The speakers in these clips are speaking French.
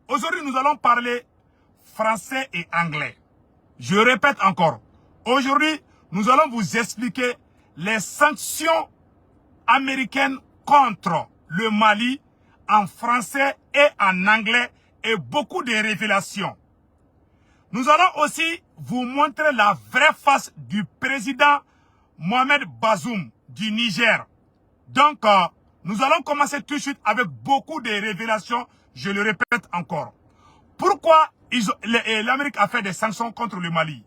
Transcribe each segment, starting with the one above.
Aujourd'hui, nous allons parler français et anglais. Je répète encore. Aujourd'hui, nous allons vous expliquer les sanctions américaines contre le Mali en français et en anglais et beaucoup de révélations. Nous allons aussi vous montrer la vraie face du président Mohamed Bazoum du Niger. Donc, nous allons commencer tout de suite avec beaucoup de révélations, je le répète encore. Pourquoi l'Amérique a fait des sanctions contre le Mali?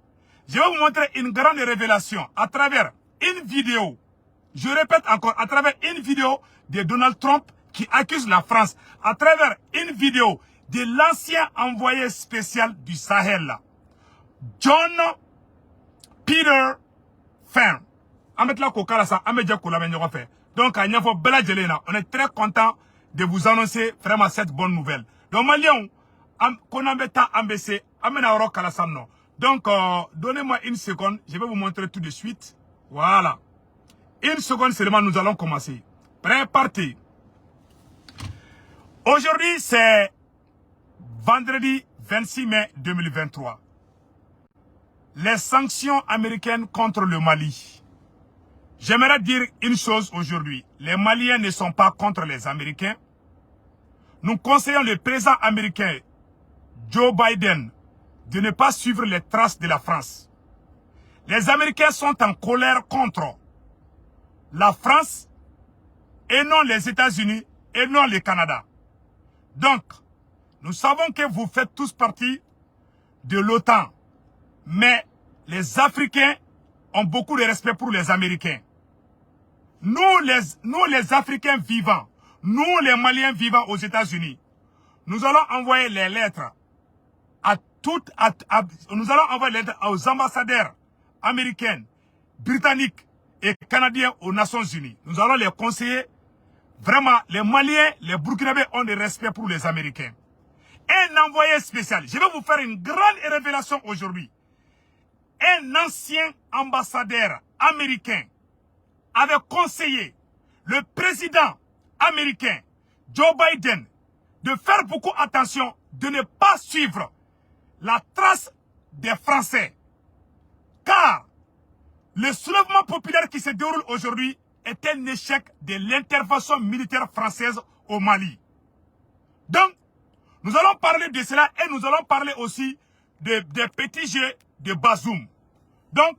Je vais vous montrer une grande révélation à travers une vidéo. Je répète encore, à travers une vidéo de Donald Trump qui accuse la France. À travers une vidéo de l'ancien envoyé spécial du Sahel, John Peter Fern. Donc, on est très content de vous annoncer vraiment cette bonne nouvelle. Donc, Malion, donc, donnez-moi une seconde, je vais vous montrer tout de suite. Voilà. Une seconde seulement, nous allons commencer. Prêt, parti. Aujourd'hui, c'est vendredi 26 mai 2023. Les sanctions américaines contre le Mali. J'aimerais dire une chose aujourd'hui. Les Maliens ne sont pas contre les Américains. Nous conseillons le président américain Joe Biden de ne pas suivre les traces de la France. Les Américains sont en colère contre la France et non les États-Unis et non le Canada. Donc, nous savons que vous faites tous partie de l'OTAN. Mais les Africains ont beaucoup de respect pour les Américains. Nous les Africains vivants, nous les Maliens vivants aux États-Unis, nous allons envoyer les lettres nous allons envoyer les lettres aux ambassadeurs américains, britanniques et canadiens aux Nations Unies. Nous allons les conseiller. Vraiment, les Maliens, les Burkinabés ont du respect pour les Américains. Un envoyé spécial. Je vais vous faire une grande révélation aujourd'hui. Un ancien ambassadeur américain avait conseillé le président américain Joe Biden de faire beaucoup attention, de ne pas suivre la trace des Français. Car le soulèvement populaire qui se déroule aujourd'hui est un échec de l'intervention militaire française au Mali. Donc, nous allons parler de cela et nous allons parler aussi des petits jeux de Bazoum. Donc,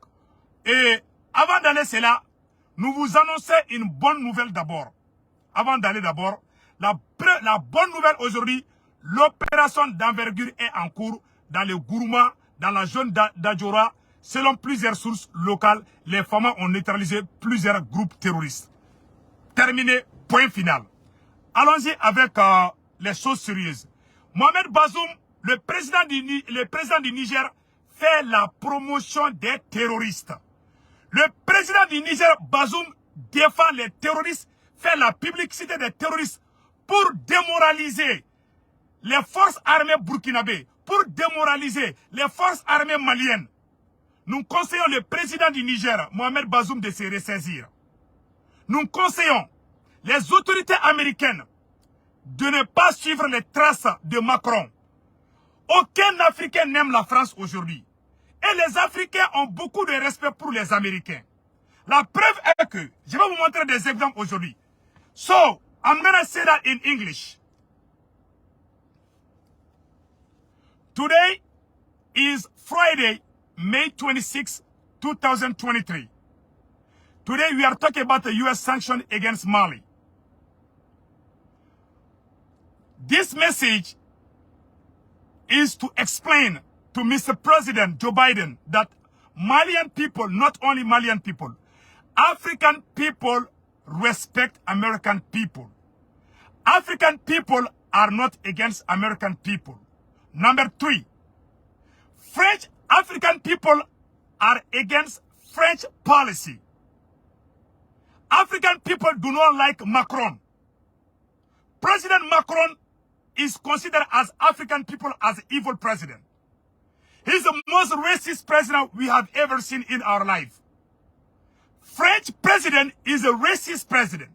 avant d'aller cela, nous vous annonçons une bonne nouvelle d'abord. Avant d'aller d'abord, la bonne nouvelle aujourd'hui, l'opération d'envergure est en cours dans le Gourma, dans la zone d'Adjora. Selon plusieurs sources locales, les femmes ont neutralisé plusieurs groupes terroristes. Terminé, point final. Allons-y avec les choses sérieuses. Mohamed Bazoum, le président du Niger, fait la promotion des terroristes. Le président du Niger, Bazoum, défend les terroristes, fait la publicité des terroristes pour démoraliser les forces armées burkinabées, pour démoraliser les forces armées maliennes. Nous conseillons le président du Niger, Mohamed Bazoum, de se ressaisir. Nous conseillons les autorités américaines de ne pas suivre les traces de Macron. Aucun Africain n'aime la France aujourd'hui. Et les Africains ont beaucoup de respect pour les Américains. La preuve est que, je vais vous montrer des exemples aujourd'hui. So, I'm going to say that in English. Today is Friday, May 26, 2023. Today we are talking about the U.S. sanction against Mali. This message is to explain to Mr. President Joe Biden that Malian people, not only Malian people, African people respect American people. African people are not against American people. Number 3, French African people are against French policy. African people do not like Macron. President Macron is considered as African people as evil president. He's the most racist president we have ever seen in our life. French president is a racist president.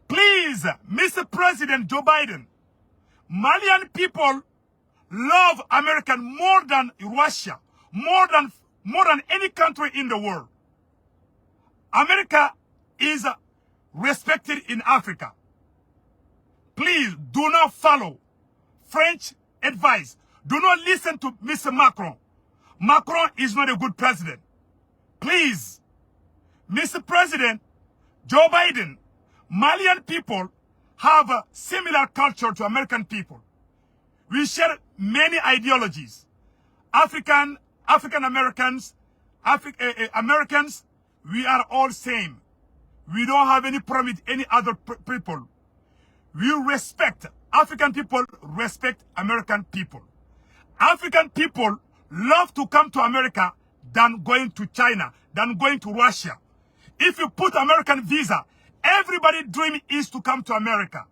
Please, Mr. President Joe Biden, Malian people love America more than Russia, more than any country in the world. America is respected in Africa. Please do not follow French advice. Do not listen to Mr. Macron. Macron is not a good president. Please, Mr. President, Joe Biden, Malian people have a similar culture to American people. We share many ideologies. African Americans, Americans, we are all same. We don't have any problem with any other people. We respect African people, respect American people. African people love to come to America than going to China, than going to Russia. If you put American visa, everybody's dream is to come to America.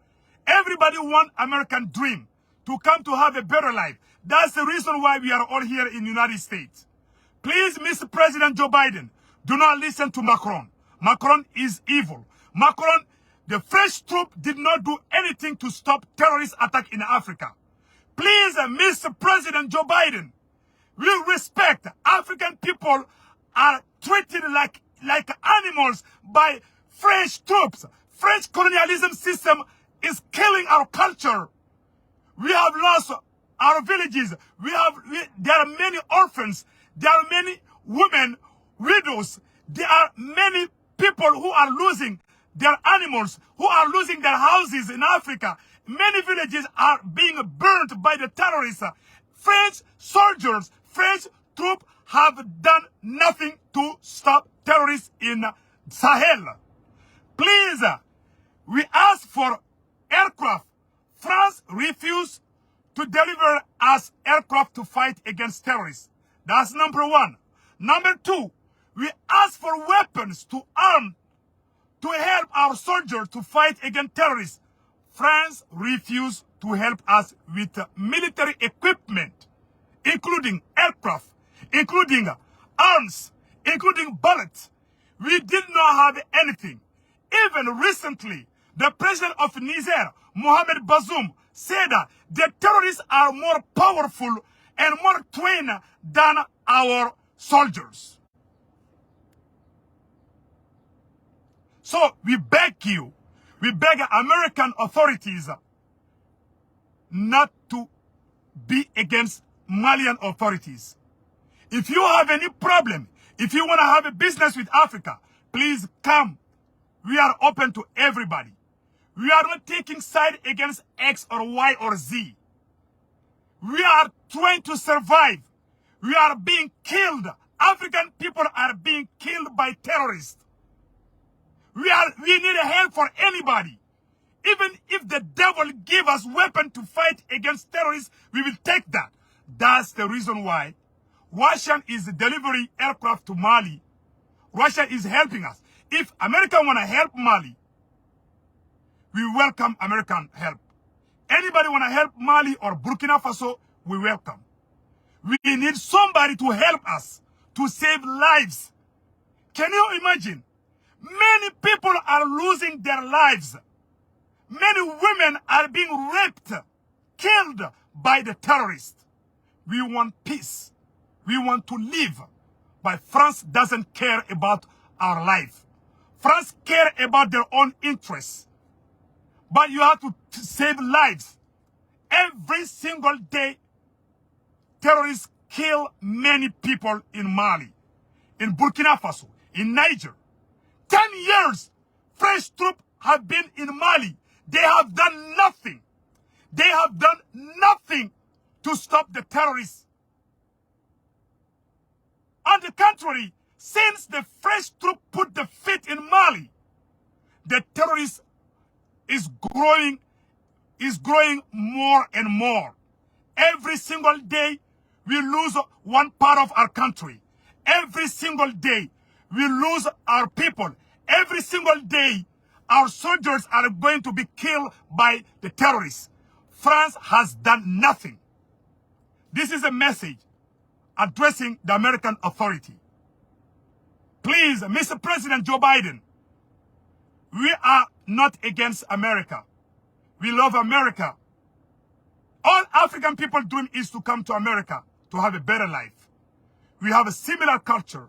Everybody want American dream to come to have a better life. That's the reason why we are all here in the United States. Please, Mr. President Joe Biden, do not listen to Macron. Macron is evil. Macron, the French troop did not do anything to stop terrorist attack in Africa. Please, Mr. President Joe Biden, we respect African people are treated like animals by French troops. French colonialism system is killing our culture. We have lost our villages. There are many orphans. There are many women, widows. There are many people who are losing their animals, who are losing their houses in Africa. Many villages are being burnt by the terrorists. French soldiers, French troops have done nothing to stop terrorists in Sahel. Please, we ask for aircraft. France refused to deliver us aircraft to fight against terrorists. That's number one. Number two, we ask for weapons to arm, to help our soldiers to fight against terrorists. France refused to help us with military equipment, including aircraft, including arms, including bullets. We did not have anything. Even recently, the president of Niger, Mohamed Bazoum, said that the terrorists are more powerful and more trained than our soldiers. So we beg you, we beg American authorities not to be against Malian authorities. If you have any problem, if you want to have a business with Africa, please come. We are open to everybody. We are not taking side against X or Y or Z. We are trying to survive. We are being killed. African people are being killed by terrorists. We need a help for anybody. Even if the devil give us weapon to fight against terrorists, we will take that. That's the reason why Russia is delivering aircraft to Mali. Russia is helping us. If America want to help Mali, we welcome American help. Anybody want to help Mali or Burkina Faso, we welcome. We need somebody to help us to save lives. Can you imagine? Many people are losing their lives. Many women are being raped, killed by the terrorists. We want peace. We want to live. But France doesn't care about our life. France care about their own interests. But you have to save lives. Every single day, terrorists kill many people in Mali, in Burkina Faso, in Niger. 10 years, French troops have been in Mali. They have done nothing. They have done nothing to stop the terrorists. On the contrary, since the French troops put the feet in Mali, the terrorists is growing more and more. Every single day, we lose one part of our country. Every single day, we lose our people. Every single day, our soldiers are going to be killed by the terrorists. France has done nothing. This is a message addressing the American authority. Please, Mr. President Joe Biden, we are not against America. We love America. All African people dream is to come to America to have a better life. We have a similar culture.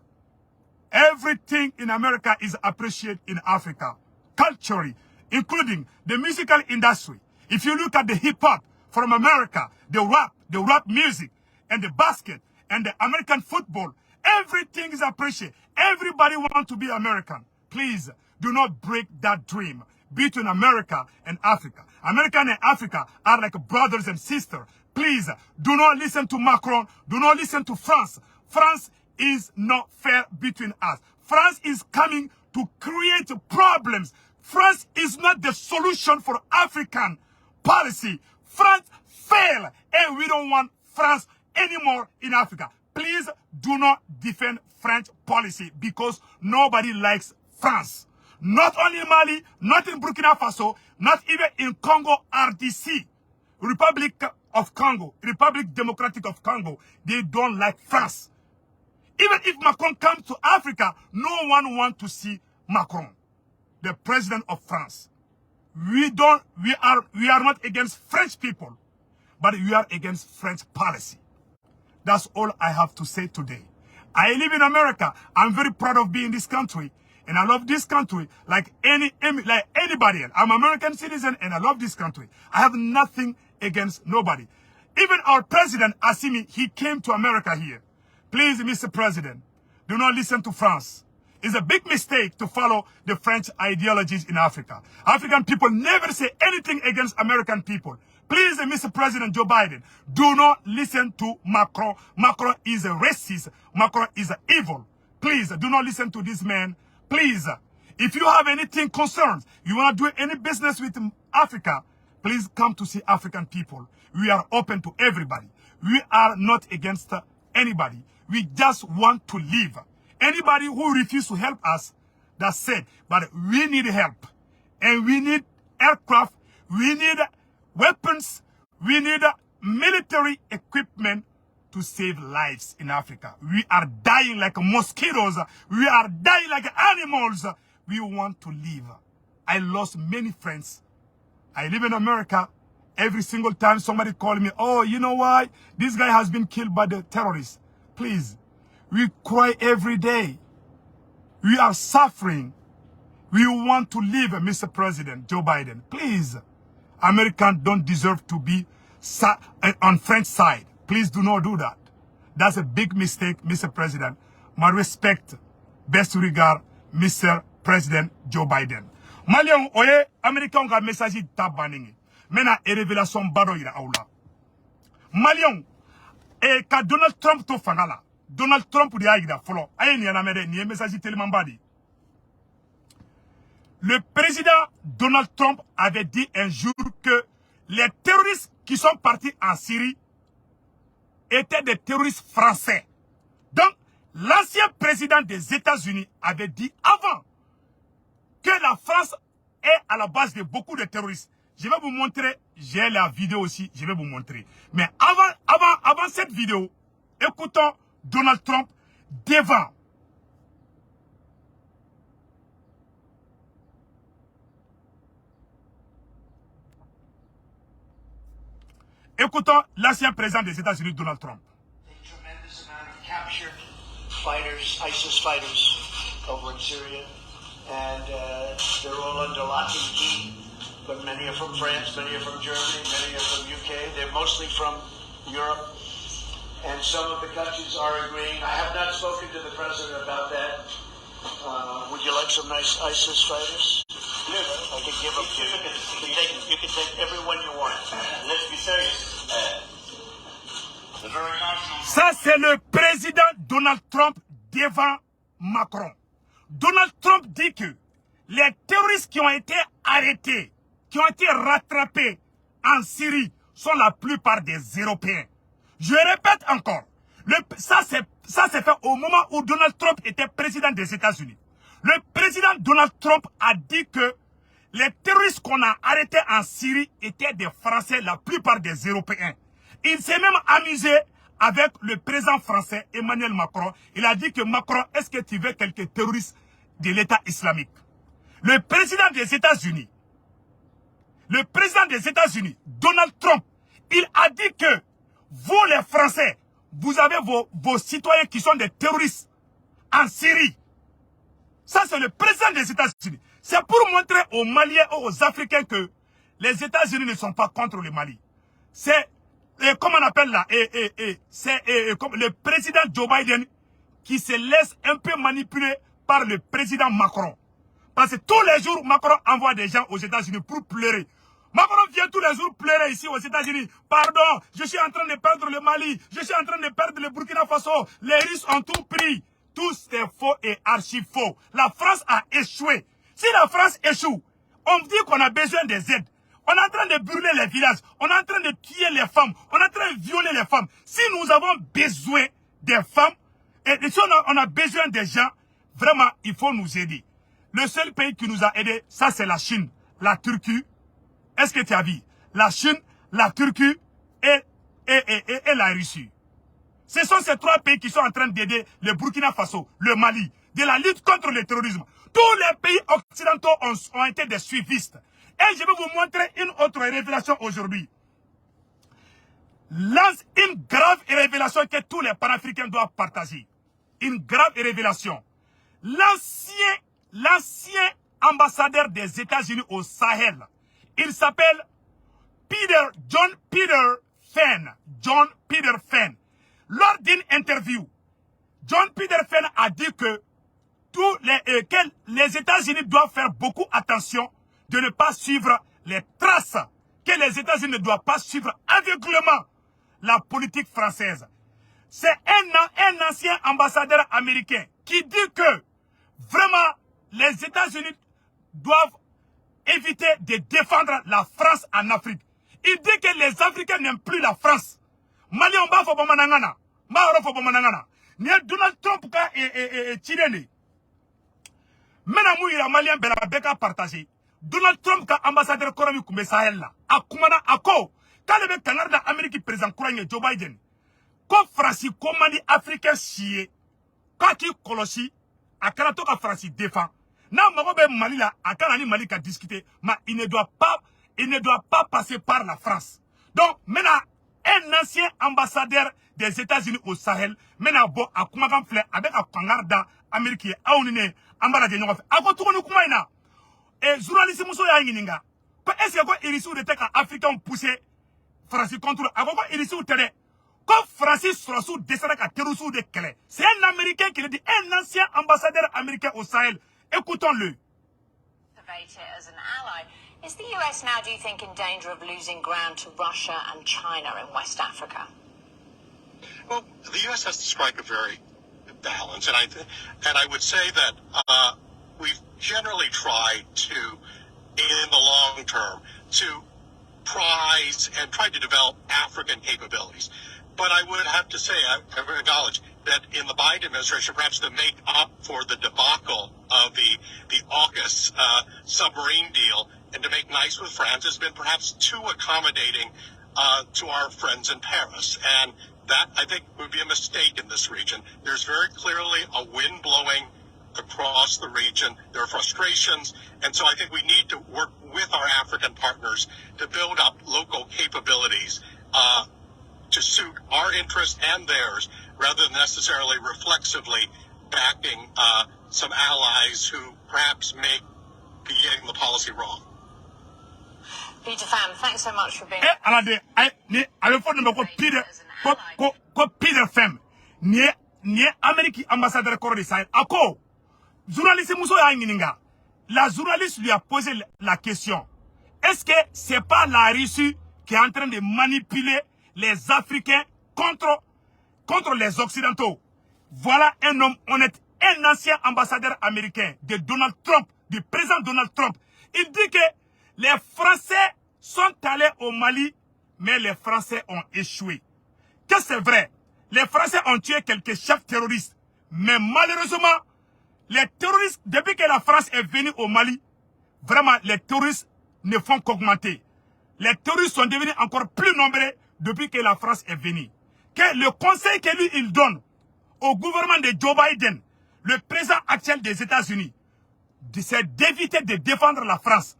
Everything in America is appreciated in Africa, culturally, including the musical industry. If you look at the hip-hop from America, the rap music, and the basket, and the American football, everything is appreciated. Everybody wants to be American. Please, do not break that dream between America and Africa. America and Africa are like brothers and sisters. Please, do not listen to Macron. Do not listen to France. France is not fair between us. France is coming to create problems. France is not the solution for African policy. France failed, and we don't want France anymore in Africa. Please do not defend French policy because nobody likes France. Not only in Mali, not in Burkina Faso, not even in Congo RDC, Republic of Congo, Republic Democratic of Congo. They don't like France. Even if Macron comes to Africa, no one wants to see Macron, the president of France. We are not against French people, but we are against French policy. That's all I have to say today. I live in America. I'm very proud of being in this country. And I love this country like anybody else. I'm an American citizen and I love this country. I have nothing against nobody. Even our president, Assimi, he came to America here. Please, Mr. President, do not listen to France. It's a big mistake to follow the French ideologies in Africa. African people never say anything against American people. Please, Mr. President Joe Biden, do not listen to Macron. Macron is a racist. Macron is evil. Please, do not listen to this man. Please, if you have anything concerns, you want to do any business with Africa, please come to see African people. We are open to everybody. We are not against anybody. We just want to live. Anybody who refuses to help us, that's it. But we need help. And we need aircraft. We need weapons. We need military equipment to save lives in Africa. We are dying like mosquitoes. We are dying like animals. We want to live. I lost many friends. I live in America. Every single time somebody call me, oh, you know why? This guy has been killed by the terrorists. Please, we cry every day. We are suffering. We want to live, Mr. President Joe Biden. Please, Americans don't deserve to be on French side. Please do not do that. That's a big mistake, Mr. President. My respect, best regard, Mr. President Joe Biden. Malion oye, American ga message tabaningi. Mena e révélation bado ira aula. Malion e ka Donald Trump to fangala. Donald Trump di aida follow. Aye ni anamede ni message tellement badi. Le président Donald Trump avait dit un jour que les terroristes qui sont partis en Syrie étaient des terroristes français. Donc, l'ancien président des États-Unis avait dit avant que la France est à la base de beaucoup de terroristes. Je vais vous montrer, j'ai la vidéo aussi, je vais vous montrer. Mais avant cette vidéo, écoutons Donald Trump devant. Écoutons l'ancien président des États-Unis, Donald Trump. Tremendous amount of captured fighters, ISIS fighters over in Syria, and they're all under lock and key. But many are from France, many are from Germany, many are from UK. They're mostly from Europe, and some of the countries are agreeing. I have not spoken to the president about that. Would you like some nice ISIS fighters? Yes, I can give them to you. You can take everyone you want. Let's be serious. Ça, c'est le président Donald Trump devant Macron. Donald Trump dit que les terroristes qui ont été arrêtés, qui ont été rattrapés en Syrie, sont la plupart des Européens. Je répète encore, ça s'est fait au moment où Donald Trump était président des États-Unis. Le président Donald Trump a dit que les terroristes qu'on a arrêtés en Syrie étaient des Français, la plupart des Européens. Il s'est même amusé avec le président français Emmanuel Macron. Il a dit que Macron, est-ce que tu veux quelques terroristes de l'État islamique? Le président des États-Unis, Donald Trump, Il a dit que vous les Français, vous avez vos citoyens qui sont des terroristes en Syrie. Ça c'est le président des États-Unis. C'est pour montrer aux Maliens et aux Africains que les États-Unis ne sont pas contre le Mali. C'est, comment on appelle là, c'est le président Joe Biden qui se laisse un peu manipuler par le président Macron. Parce que tous les jours, Macron envoie des gens aux États-Unis pour pleurer. Macron vient tous les jours pleurer ici aux États-Unis. Pardon, je suis en train de perdre le Mali. Je suis en train de perdre le Burkina Faso. Les Russes ont tout pris. Tout c'est faux et archi faux. La France a échoué. Si la France échoue, on dit qu'on a besoin des aides. On est en train de brûler les villages. On est en train de tuer les femmes. On est en train de violer les femmes. Si nous avons besoin des femmes, et si on a besoin des gens, vraiment, il faut nous aider. Le seul pays qui nous a aidés, ça c'est la Chine, la Turquie. Est-ce que tu as vu? La Chine, la Turquie et la Russie. Ce sont ces trois pays qui sont en train d'aider le Burkina Faso, le Mali, de la lutte contre le terrorisme. Tous les pays occidentaux ont été des suivistes. Et je vais vous montrer une autre révélation aujourd'hui. Lance une grave révélation que tous les panafricains doivent partager. Une grave révélation. L'ancien ambassadeur des États-Unis au Sahel, il s'appelle John Peter Fenn. John Peter Fenn. Lors d'une interview, John Peter Fenn a dit que les États-Unis doivent faire beaucoup attention de ne pas suivre les traces, que les États-Unis ne doivent pas suivre aveuglément la politique française. C'est un ancien ambassadeur américain qui dit que vraiment les États-Unis doivent éviter de défendre la France en Afrique. Il dit que les Africains n'aiment plus la France. Mali on va faire manangana, ni Donald Trump ka Chilene. Maintenant mouira malien bela beka partagé. Donald Trump ka ambassadeur Koromi Kumbe Sahel la. Akumana ako kalebe kanarda Amérique président Kouranye Joe Biden. Ko France komandi africain chier. Ka ki kolosi akana to ka France défend. Na mago be Mali la akana ni Mali ka discuter, mais il ne doit pas passer par la France. Donc maintenant un ancien ambassadeur des États-Unis au Sahel, maintenant bon à Kumagan Fleur avec un kangarda américain, aounine, ambara de nyonga. Ako tukonu kumaina. Et journaliste muso ya yininga. Est-ce que il ici de tek africain poussé France contre ako il ici télé. Quand Francis sera sous descendre à terrorisme de clé. C'est un américain qui le dit, un ancien ambassadeur américain au Sahel. Écoutons-le. As an ally. Is the US now, do you think, in danger of losing ground to Russia and China in West Africa? Well, the U.S. has to strike a very balance, and I would say that we've generally tried to, in the long term, to prize and try to develop African capabilities. But I would have to say, I would acknowledge that in the Biden administration, perhaps to make up for the debacle of the AUKUS submarine deal and to make nice with France has been perhaps too accommodating to our friends in Paris. And that, I think, would be a mistake in this region. There's very clearly a wind blowing across the region. There are frustrations. And so I think we need to work with our African partners to build up local capabilities to suit our interests and theirs, rather than necessarily reflexively backing some allies who perhaps may be getting the policy wrong. Peter Pham, thanks so much for being Peter Pham, ni Amérique ambassadeur Corée du Sahel. Ako, journaliste Mousso Yangininga, la journaliste lui a posé la question. Est-ce que c'est pas la Russie qui est en train de manipuler les Africains contre les Occidentaux? Voilà un homme honnête, un ancien ambassadeur américain de Donald Trump, du président Donald Trump. Il dit que les Français sont allés au Mali, mais les Français ont échoué. Que c'est vrai, les Français ont tué quelques chefs terroristes, mais malheureusement, les terroristes, depuis que la France est venue au Mali, vraiment, les terroristes ne font qu'augmenter. Les terroristes sont devenus encore plus nombreux depuis que la France est venue. Que le conseil que lui, il donne au gouvernement de Joe Biden, le président actuel des États-Unis, c'est d'éviter de défendre la France.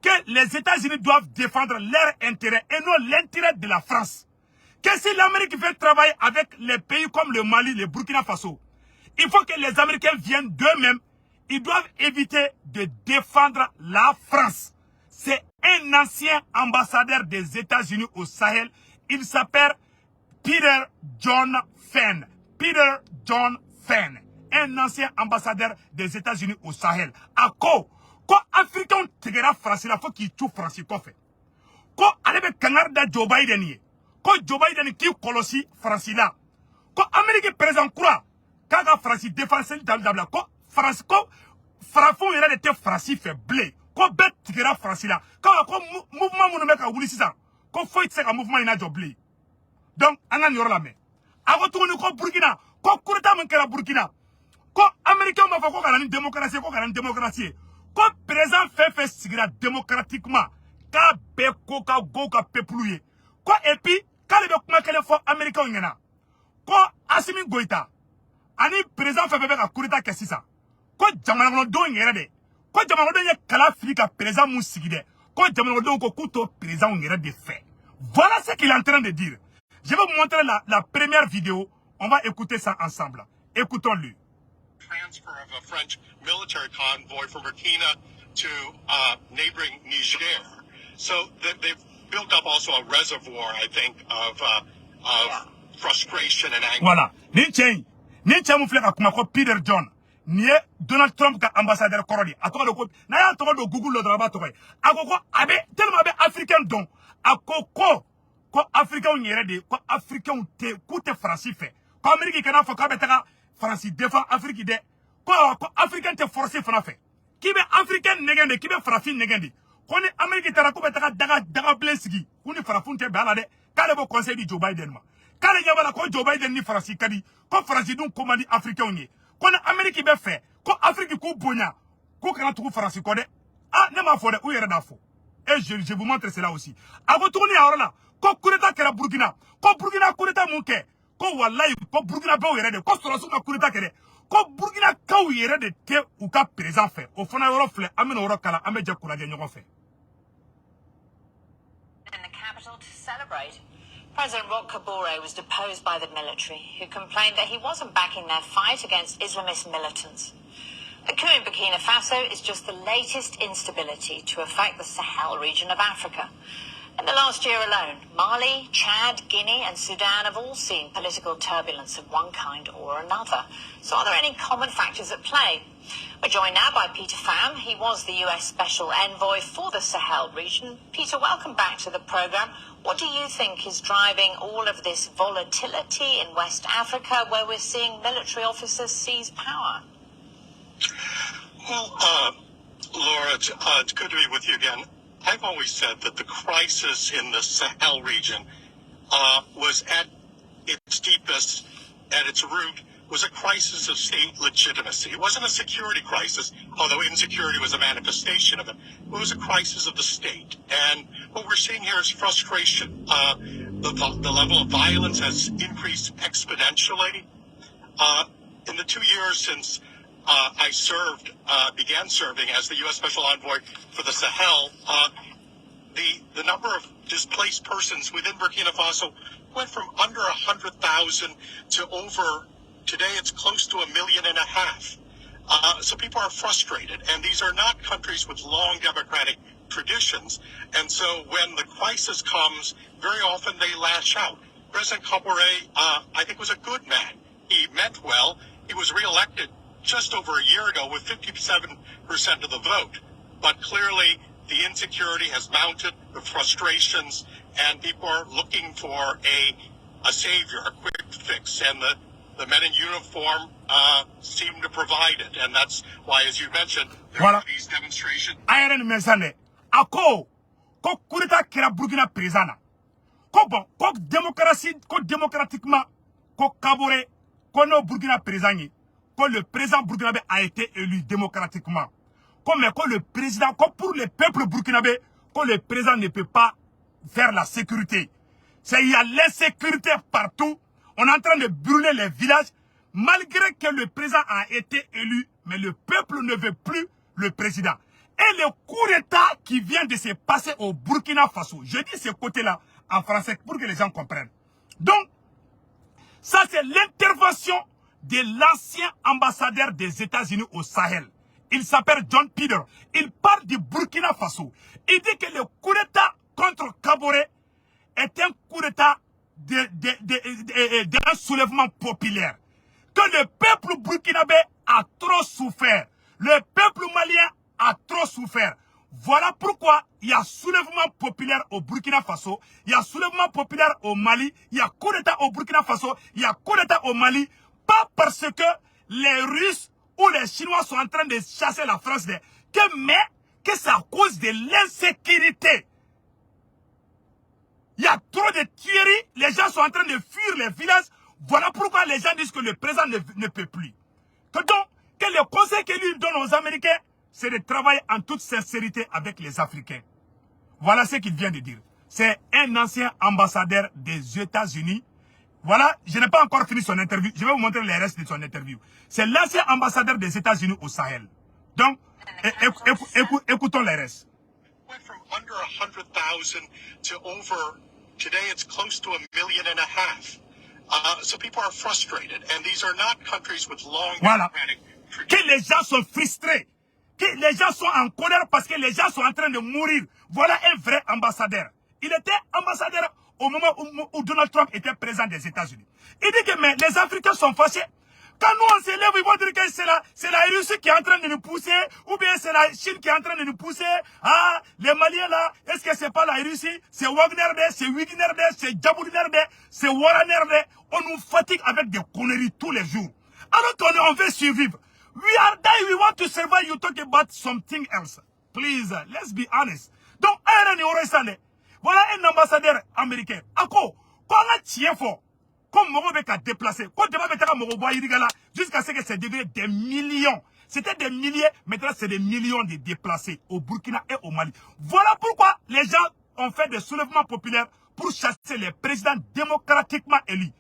que les États-Unis doivent défendre leur intérêt et non l'intérêt de la France. Que si l'Amérique veut travailler avec les pays comme le Mali, le Burkina Faso, il faut que les Américains viennent d'eux-mêmes. Ils doivent éviter de défendre la France. C'est un ancien ambassadeur des États-Unis au Sahel. Il s'appelle Peter John Fenn. Peter John Fenn. Un ancien ambassadeur des États-Unis au Sahel. À quoi? Quand Africain tigera France, il faut qu'il tue France. Quand Alebe Kangarda Joe Biden y est. Quand Joe Biden qui colosse France là. Quand Amérique présent croit. Quand France défense dans le quand France, quand Frafon il a été France fait blé. Quand bête tigera France là. Quand mouvement mon mec a voulu ça. Quand faut être un mouvement il a blé. Donc, on a la main. A retourné au Burkina. Quand Koureta manquera Burkina. Quand Américain m'a fait quoi une démocratie, quoi une démocratie. Quand président fait sigira démocratiquement. Quand beko ka go ka peplouye. Quand et puis quand les documents qu'elle faut Américain on y en a. Quand Assimi Goïta. Ani président fait ka Koureta qu'est-ce ça. Quand Jamana do y en a de. Quand Jamana do y a kala Afrika président mou sigide. Quand Jamana do ko kuto président on y a de fait. Voilà ce qu'il est en train de dire. Je vais vous montrer la première vidéo. On va écouter ça ensemble. Écoutons-le. Transfer of a French military convoy from Burkina to neighboring Niger. So they've built up also a reservoir, I think, of frustration and anger. Voilà. Ninchen mu fleka kuma ko Peter John. Nie Donald Trump ka ambassadeur korodi. Atoka ko na ya toka do Google lo draba toka. Akoko abe tellement abe africain don. Akoko ko africain nyere de ko africain te koute français fait. Ko Amérique kana fo ka betaka français défend Afrique de. Ko africain te forcer fana fait. Ki be africain negende, ki be français negende. Ko ni Amérique tara ko betaka daga blesigi. Ko ni farafun te bala de. Kale bo conseil di Joe Biden ma. Kale nyabala ko Joe Biden ni français kadi. Ko français dun commandi africain ni. Ko ni Amérique be fait. Ko Afrique ko bonya. Ko kana tout français ko de. Ah, ne ma fo de ou yere da fo. Et je vous montre cela aussi. A vous tourner à là. Ko kureta kera Burkina. Ko Burkina kureta munke. Ko wallahi ko Burkina be yere de. Ko soro su ka kureta kere. Ko Burkina ka yere de te ou ka présent fait. Au fond euro flé amena euro kala ameje kula de nyogon fait. In the capital to celebrate. President Roch Kabore was deposed by the military, who complained that he wasn't backing their fight against Islamist militants. The coup in Burkina Faso is just the latest instability to affect the Sahel region of Africa. In the last year alone, Mali, Chad, Guinea and Sudan have all seen political turbulence of one kind or another. So are there any common factors at play? We're joined now by Peter Pham. He was the US Special Envoy for the Sahel region. Peter, welcome back to the program. What do you think is driving all of this volatility in West Africa, where we're seeing military officers seize power? Well, Laura, it's good to be with you again. I've always said that the crisis in the Sahel region was at its deepest, at its root, was a crisis of state legitimacy. It wasn't a security crisis, although insecurity was a manifestation of it. It was a crisis of the state. And what we're seeing here is frustration. The level of violence has increased exponentially. In the 2 years since I began serving as the U.S. Special Envoy for the Sahel, the number of displaced persons within Burkina Faso went from under 100,000 to over, today it's close to 1.5 million. So people are frustrated, and these are not countries with long democratic traditions. And so when the crisis comes, very often they lash out. President Kabore, I think, was a good man. He meant well. He was reelected just over a year ago with 57% of the vote. But clearly, the insecurity has mounted, the frustrations, and people are looking for a savior, a quick fix. And the men in uniform seem to provide it. And that's why, as you mentioned, there are these demonstrations. Ayeren mesane. Ako ko kurita kera Burkina présana. Ko bon, ko démocratie, ko démocratiquement, ko Kabore, ko no Burkina présani. Quand le président burkinabé a été élu démocratiquement, comme le président, comme pour le peuple burkinabé, quand le président ne peut pas faire la sécurité. Il y a l'insécurité partout. On est en train de brûler les villages, malgré que le président a été élu, mais le peuple ne veut plus le président. et le coup d'État qui vient de se passer au Burkina Faso. Je dis ce côté-là en français pour que les gens comprennent. Donc, ça c'est l'intervention de l'ancien ambassadeur des États-Unis au Sahel. Il s'appelle John Peter. Il parle du Burkina Faso. Il dit que le coup d'État contre Kaboré est un coup d'État d'un soulèvement populaire. Que le peuple burkinabé a trop souffert. Le peuple malien a trop souffert. Voilà pourquoi il y a soulèvement populaire au Burkina Faso, il y a soulèvement populaire au Mali, il y a coup d'État au Burkina Faso, il y a coup d'État au Mali, pas parce que les Russes ou les Chinois sont en train de chasser la France, mais que c'est à cause de l'insécurité. Il y a trop de tueries, les gens sont en train de fuir les villages. Voilà pourquoi les gens disent que le président ne peut plus. Que donc, que le conseil que lui donne aux Américains, c'est de travailler en toute sincérité avec les Africains. Voilà ce qu'il vient de dire. C'est un ancien ambassadeur des États-Unis. Voilà, je n'ai pas encore fini son interview. Je vais vous montrer les restes de son interview. C'est l'ancien ambassadeur des États-Unis au Sahel. Donc, écoutons les restes. Went from under 100,000 to over, today it's close to 1.5 million. So people are frustrated, and these are not countries with long Voilà. democratic Que traditions. les gens sont frustrés. Que les gens sont en colère parce que les gens sont en train de mourir. Voilà un vrai ambassadeur. Il était ambassadeur au moment où Donald Trump était président des États-Unis. Il dit que mais les Africains sont fâchés. Quand nous on s'élève, ils vont dire que c'est la Russie qui est en train de nous pousser, ou bien c'est la Chine qui est en train de nous pousser. Ah, les Maliens là, est-ce que c'est pas la Russie? C'est Wagner, c'est Wigner, c'est Djabouliner, c'est Warner. On nous fatigue avec des conneries tous les jours. Alors qu'on veut survivre. We are dying, we want to survive, you talk about something else. Please, let's be honest. Donc, voilà un ambassadeur américain. Ako, quand on a tient fort, comme Mogo a déplacé, quand on a jusqu'à ce que ça devienne des millions. C'était des milliers, maintenant c'est des millions de déplacés au Burkina et au Mali. Voilà pourquoi les gens ont fait des soulèvements populaires pour chasser les présidents démocratiquement élus.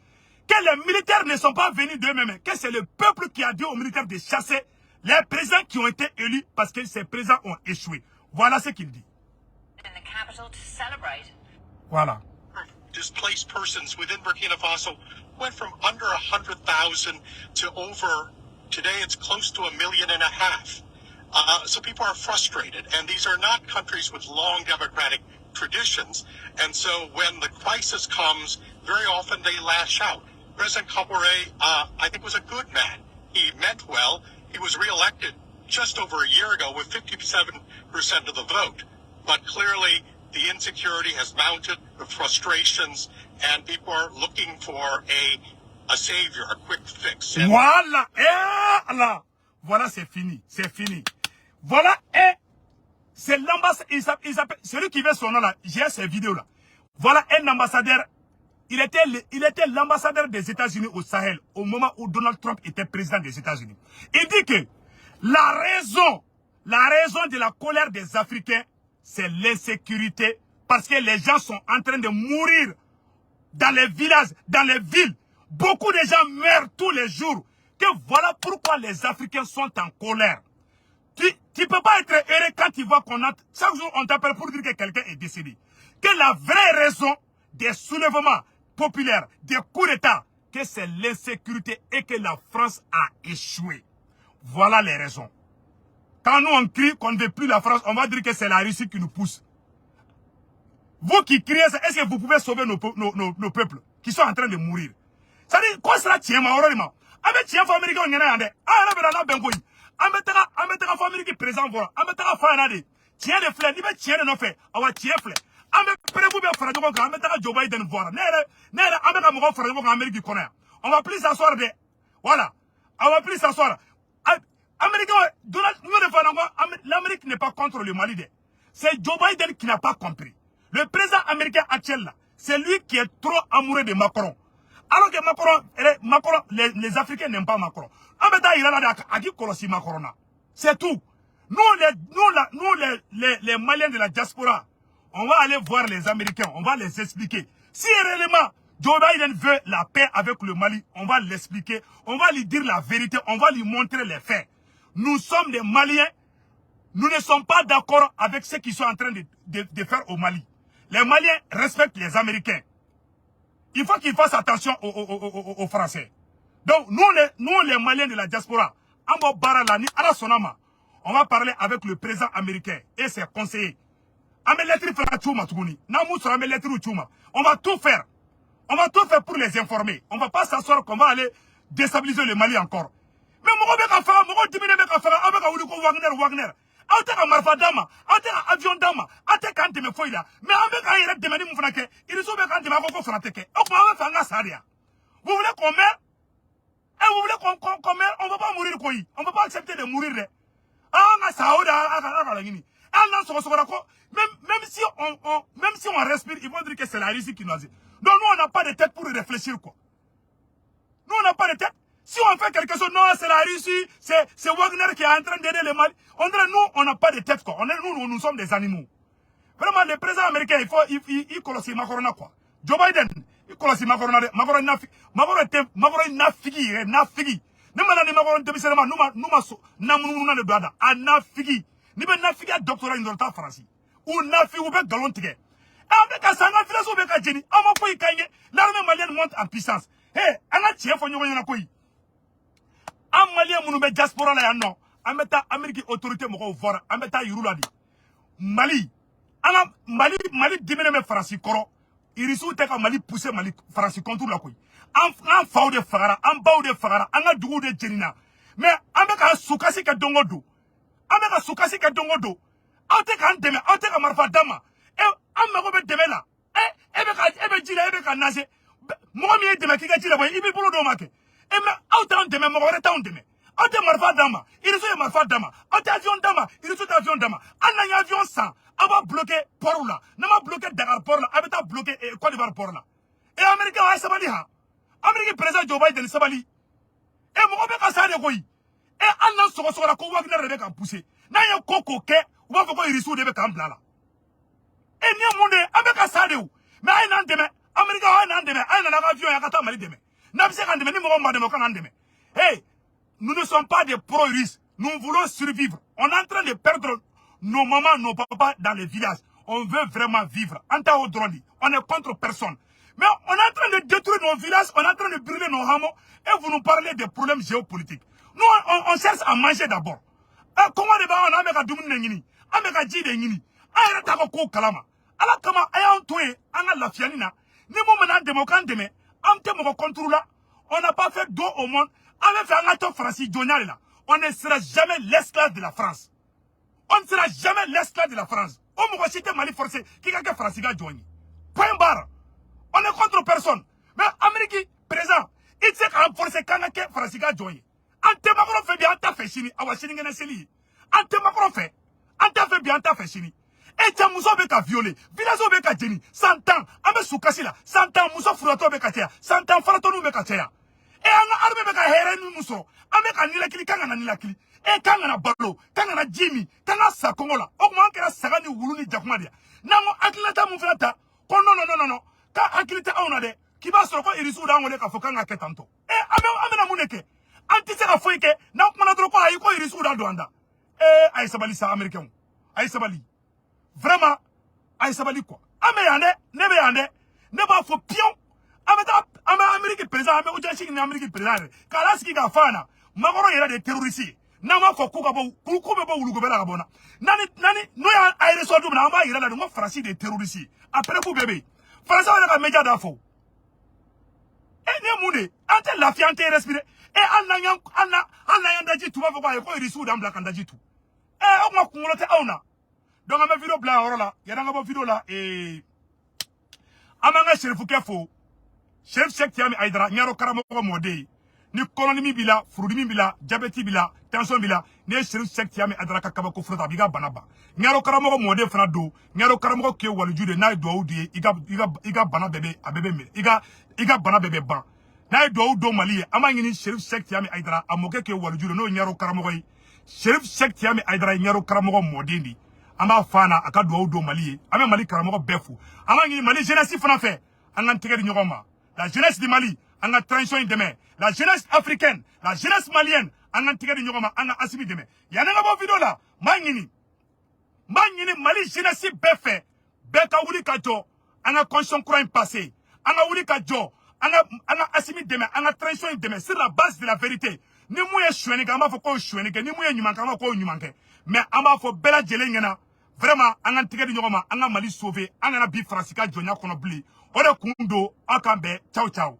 Que les militaires ne sont pas venus d'eux-mêmes, que c'est le peuple qui a dit aux militaires de chasser les présidents qui ont été élus parce que ces présidents ont échoué. Voilà ce qu'il dit. Voilà. Displaced persons within Burkina Faso went from under 100,000 to over, today it's close to 1.5 million. So people are frustrated, and these are not countries with long democratic traditions. And so when the crisis comes, very often they lash out. President Kaboré, I think, was a good man. He meant well. He was reelected just over a year ago with 57% of the vote. But clearly, the insecurity has mounted, the frustrations, and people are looking for a savior, a quick fix. And Voilà. Et là. Voilà, c'est fini. C'est fini. Voilà. Et c'est l'ambassadeur. Il s'appelle, celui qui veut son nom là. J'ai ces vidéos là. Voilà un ambassadeur. Il était l'ambassadeur des États-Unis au Sahel au moment où Donald Trump était président des États-Unis. Il dit que la raison de la colère des Africains, c'est l'insécurité, parce que les gens sont en train de mourir dans les villages, dans les villes. Beaucoup de gens meurent tous les jours. Que voilà pourquoi les Africains sont en colère. Tu peux pas être heureux quand tu vois qu'on a... Chaque jour, on t'appelle pour dire que quelqu'un est décédé. Que la vraie raison des soulèvements populaires, des coups d'État, que c'est l'insécurité et que la France a échoué. Voilà les raisons. Quand nous on crie qu'on ne veut plus la France, on va dire que c'est la Russie qui nous pousse. Vous qui criez ça, est-ce que vous pouvez sauver nos peuples qui sont en train de mourir? Ça dit, quoi sera tient malheureusement? Avec tient américain on y a ah là là bengoy. Ametaka famille qui présent voilà. Ametaka fanade. Tient les fleurs, ni be tient non fait. Awa tient fleurs. Ametaka vous bien faire de quoi ametaka Joe Biden voir. Nera ametaka mo faire de quoi Amérique connaît. On va plus s'asseoir de. Voilà. On va plus s'asseoir. Américain, Donald, l'Amérique n'est pas contre le Mali. C'est Joe Biden qui n'a pas compris. Le président américain actuel là, c'est lui qui est trop amoureux de Macron. Alors que Macron, les Africains n'aiment pas Macron. C'est tout. Nous les Maliens de la diaspora, on va aller voir les Américains, on va les expliquer. Si réellement Joe Biden veut la paix avec le Mali, on va l'expliquer, on va lui dire la vérité, on va lui montrer les faits. Nous sommes des Maliens, nous ne sommes pas d'accord avec ce qu'ils sont en train de faire au Mali. Les Maliens respectent les Américains. Il faut qu'ils fassent attention aux Français. Donc, nous les Maliens de la diaspora, on va parler avec le président américain et ses conseillers. On va tout faire. On va tout faire pour les informer. On ne va pas s'asseoir qu'on va aller déstabiliser le Mali encore. Mais Wagner. Auteka marfa dama, auteka avion dama, auteka anteme foila. Mais avec un yere demani moufanake, il est sauvé quand il m'a encore frateke. On va faire un saria. Vous voulez qu'on meure? Et vous voulez qu'on meure? On ne va pas mourir quoi? On ne va pas accepter de mourir. Ah, on a saouda, même si on respire, ils vont dire que c'est la Russie qui nous a dit. Donc nous, on n'a pas de tête pour réfléchir quoi. Nous, on n'a pas de tête. Si on fait quelque chose, non, c'est la Russie, c'est Wagner qui est en train d'aider les Mali. On dirait, nous, on n'a pas de tête, quoi. Nous sommes des animaux. Vraiment, le président américain, il colosse Macron, quoi. Joe Biden, il colosse Macron, Macron nafigi. Ne m'en Macron, demi-seulement, nous, le douada, à nafigi. Ni ben nafigi à doctorat in France. Ou nafigi, ou ben galon tige. Avec un sang, un philosophe, avec un génie, on va pas y gagner. L'armée malienne monte en puissance. Hé, un atien, faut y avoir quoi. Un Malien mounoube diaspora la non. Ameta Amérique autorité moko voir. Ameta yurula di. Mali. Mali dimene me farasi koro. Irisu teka Mali pousser Mali farasi contre la koy. An faw de fagara, an baw de fagara, an ga dugu de jenina. Mais ameka sukasi ka dongodo. Ameka sukasi ka dongodo. Auteka andeme, auteka marfa dama. An mago be deme la. Ebe jira, ebe ka nase. Mo mi deme ki ga jira boy, ibi bolo do make. Et mais, autant de même, autant de même. Autant marfa dama, il est marfa dama. Autant avion dama, il est avion dama. Un avion sans, on va bloquer port là. On va bloquer Dakar port là, on va bloquer Côte d'Ivoire port là. Et Américain a sabali ha. Américain président Joe Biden sabali. Et mon gars ça de quoi? Et un an sur la ko Wagner avec un poussé. Na yo koko ke, ou va faut il de avec un blanc là. Et ni monde avec ça de où? Mais un an demain, Américain un an demain, un avion ya kata Mali demain. Hey, nous ne sommes pas des pro-russes. Nous voulons survivre. On est en train de perdre nos mamans, nos papas dans les villages. On veut vraiment vivre. On est contre personne. Mais on est en train de détruire nos villages. On est en train de brûler nos hameaux. Et vous nous parlez des problèmes géopolitiques. Nous, on cherche à manger d'abord. Comment on a avec Doumine avec Djidengini. Aïe, t'as ko kalama. Alors comment aïe on toué, on a la fianina. Ni mo maintenant démocrate demain. On n'a pas fait dos au monde. On a fait un acte français. On ne sera jamais l'esclave de la France. On ne sera jamais l'esclave de la France. On va citer Mali forcé. Qui a fait français joigné. Point barre. On est contre personne. Mais Amérique, présent, il sait qu'un forcé quand on a français joigné. Ante Macron fait bien, ante fait chini. Awa chini ngene seli. Ante Macron fait. Ante fait bien, ante fait chini. Et tiens, Moussa beka violé, Vilazo beka jeni, 100 ans, ame soukasi la, 100 ans, Moussa furato beka tia, 100 ans, faratonu beka tia. Et anga arme beka herenu Mousso, ame ka nilakili, kanga na nilakili, et kanga na balo, kanga na Jimmy, kanga sa kongola, okman kera sagani wuluni jakumadia. Nango atleta mouflata, kon non, ka akilite aunade, kiba soko irisu da ngole ka fokanga ketanto. Ame na muneke, antise ka foike, na okmana droko ayiko irisu da doanda. Aïe sabali sa américain, aïe sabali. Vraiment, aïe sabali quoi. Ame yande, nebe yande, neba fo pion. Ame Amérique président, ame ujanshi ni Amérique président. Kalaski ga fana, magoro yera de terroriste. Nama fo kuka bo, kube bo ulugobela gabona. Nani, no ya aire so dum na amba yera de mo franci de terroriste. Après vous bébé. Français on a média d'afo. Et ne moune, ante la fiante respirer. Et anna daji tu va fo ko risu dam la kandaji tu. O ma kungolote auna. Donc, on a vidéo blanc, là, il y a une vidéo là, et. Amanga Chérif Kefo, Chérif Cheikh Tiami Aïdara, Nyaro Karamoko Modé, ni kolonimi bila, frudimi bila, diabète bila, tension bila, ni Chérif Cheikh Tiami Aïdara Kakabako Frota, biga banaba. Nyaro Karamoko Modé Frado, Nyaro Karamoko Kyo Waluju de Naï Douaoudi, iga bana bébé, a bébé mil, iga bana bébé ban. Naï Douaoudou Mali, amangini Chérif Cheikh Tiami Aïdara, amoke Kyo Waluju de no Nyaro Karamoko, Chérif Cheikh Tiami Aïdara, Nyaro Karamoko Modé. Amba fana akadwa udo Mali ame Mali karamoko befu amangi Mali jeunesse fana fait angan tigeri nyogoma la jeunesse du Mali anga transition demain la jeunesse africaine la jeunesse malienne angan tigeri nyogoma anga asimi demain yana ngabo video la mangini Manyini Mali jeunesse befe. Beka wuli ka jo. Anga conscience courant passé. Anga wuli ka jo. Anga asimi deme. Anga transition deme. Sur la base de la vérité. Ni mouye chouene kama fo ko chouene ke. Ni mouye nyuman kama ko nyuman ke. Mais ama fo bela jele ngena. Vraiment, anga tigé di nyogoma. Anga Mali sauvé. Anga na bi fransika jonya kono bli. Ode kundo. Akambe. Ciao ciao.